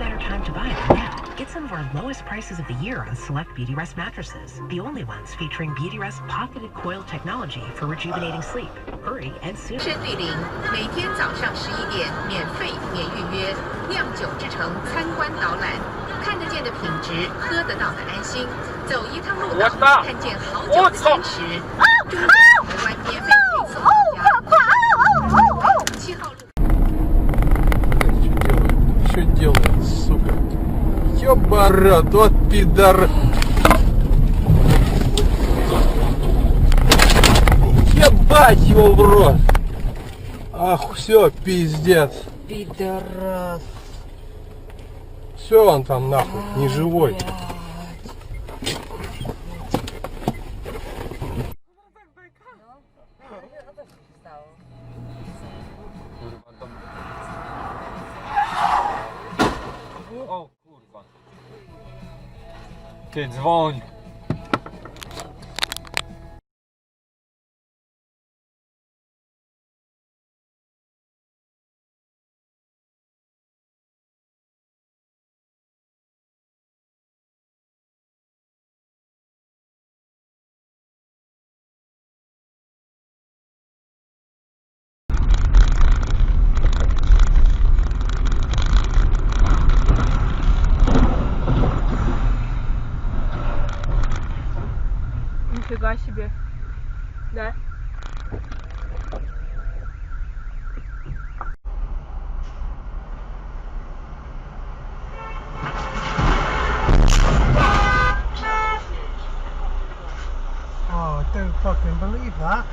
better time to buy than now. Get some of our lowest prices of the year on select Beautyrest mattresses. The only ones featuring Beautyrest pocketed coil technology for rejuvenating sleep. Hurry and soon. 深绿林每天早上11点免费免预约，酿酒之城参观导览，看得见的品质，喝得到的安心，走一趟路岛，看见好酒的坚持。中国台湾免费配送7号路。 Что делает, сука? Ёбарат, вот пидор! Ебать его в рот! Ах, все, пиздец! Пидорас! Все, он там нахуй, не живой. O kurwa. Ty dzwoń. Нифига себе. Да? Oh, I don't fucking believe that.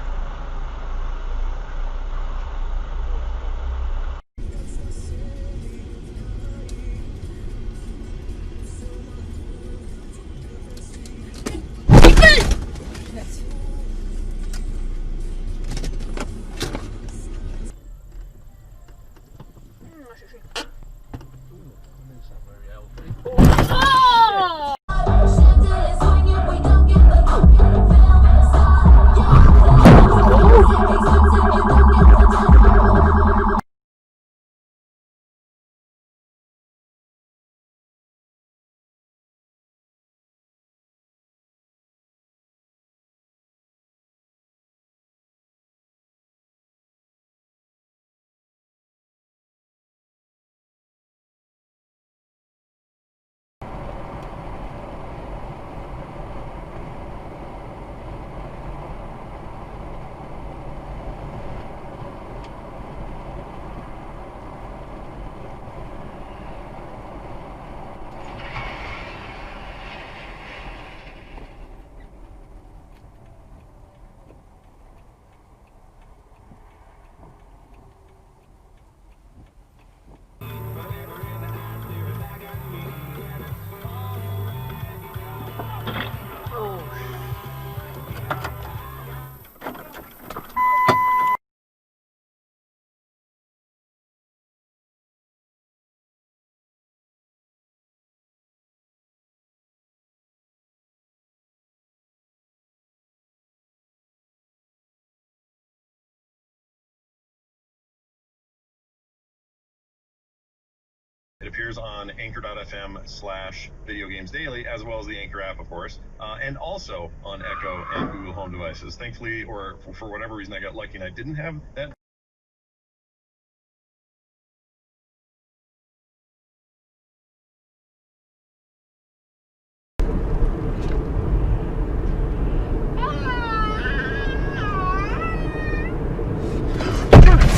It appears on anchor.fm/videogamesdaily, as well as the Anchor app, of course, and also on Echo and Google Home devices. Thankfully, or for whatever reason, I got lucky and I didn't have that.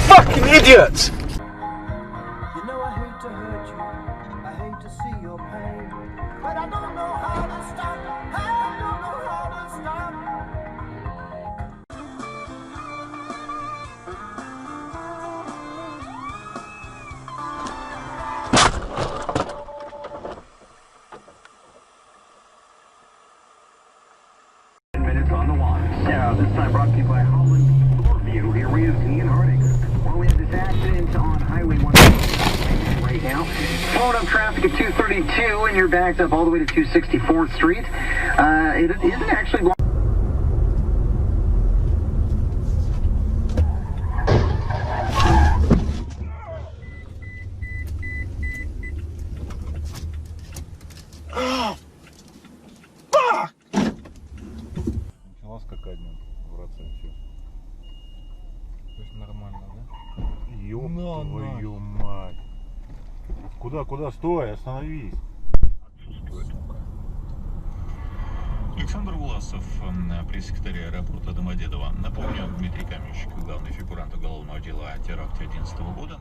Fucking idiots! On the watch. This time brought to you by Holland View. Here we have Ian Harding. Well, we have this accident on Highway 1 right now. Slowing up traffic at 232, and you're backed up all the way to 264th Street. It isn't actually long. Ёб твою мать. Куда? Стой, остановись. Александр Власов, пресс-секретарь аэропорта Домодедово. Напомню, Дмитрий Каменщик, главный фигурант уголовного дела о теракте 2011 года.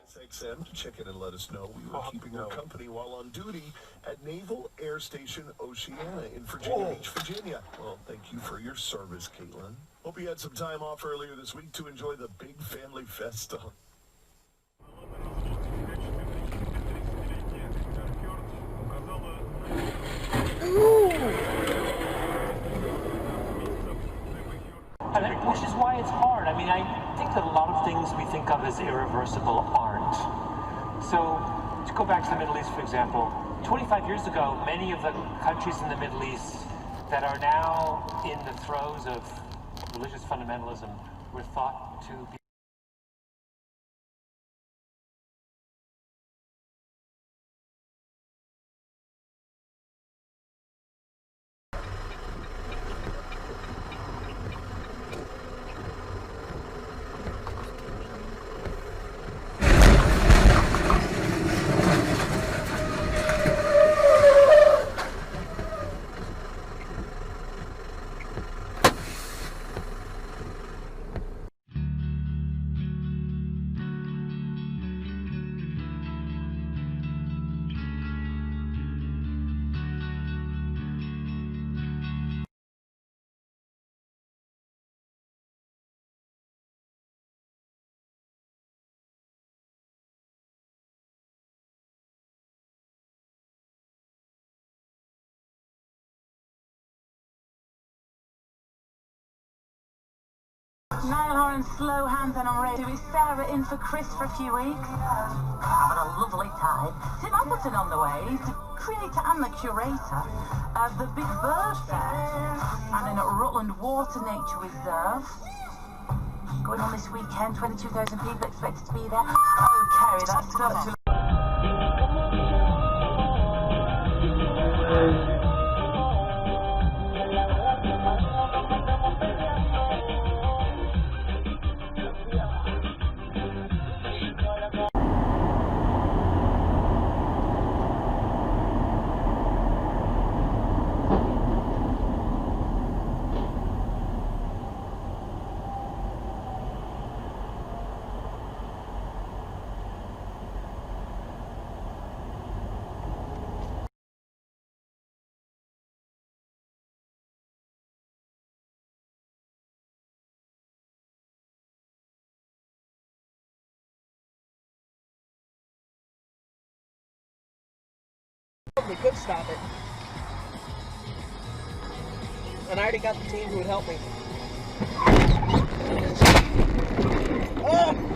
Thanks, Sam. Check in and let us know we were keeping her company while on duty at Naval Air Station Oceana in Virginia Beach, Virginia. Well, thank you for your service, Caitlin. Hope you had some time off earlier this week to enjoy the big family festa. Which is why it's hard. I mean, I think that a lot of things we think of as irreversible aren't. So, to go back to the Middle East, for example, 25 years ago, many of the countries in the Middle East that are now in the throes of religious fundamentalism were thought to be Nail her in slow hands and I'm ready. We Sarah in for Chris for a few weeks. Having a lovely time. Tim Appleton on the way, the creator and the curator of the Big Bird Fair and in Rutland Water Nature Reserve. Going on this weekend, 22,000 people expected to be there. Oh, Kerry, that's such a... Probably could stop it. And I already got the team who would help me. Oh!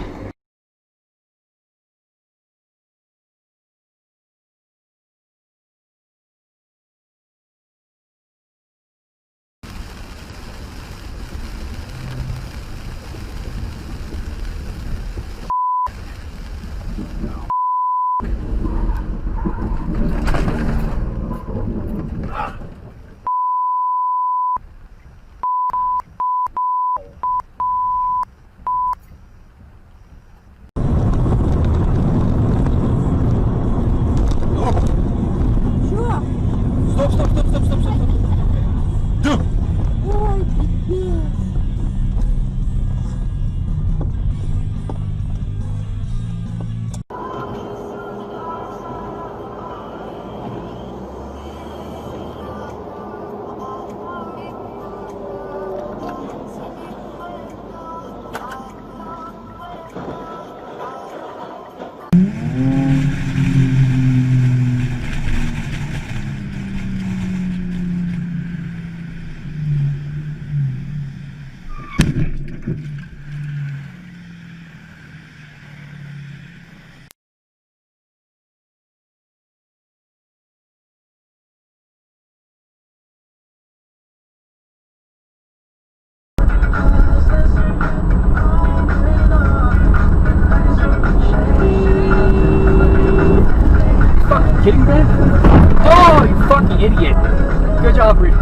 idiot. Good job, Reed.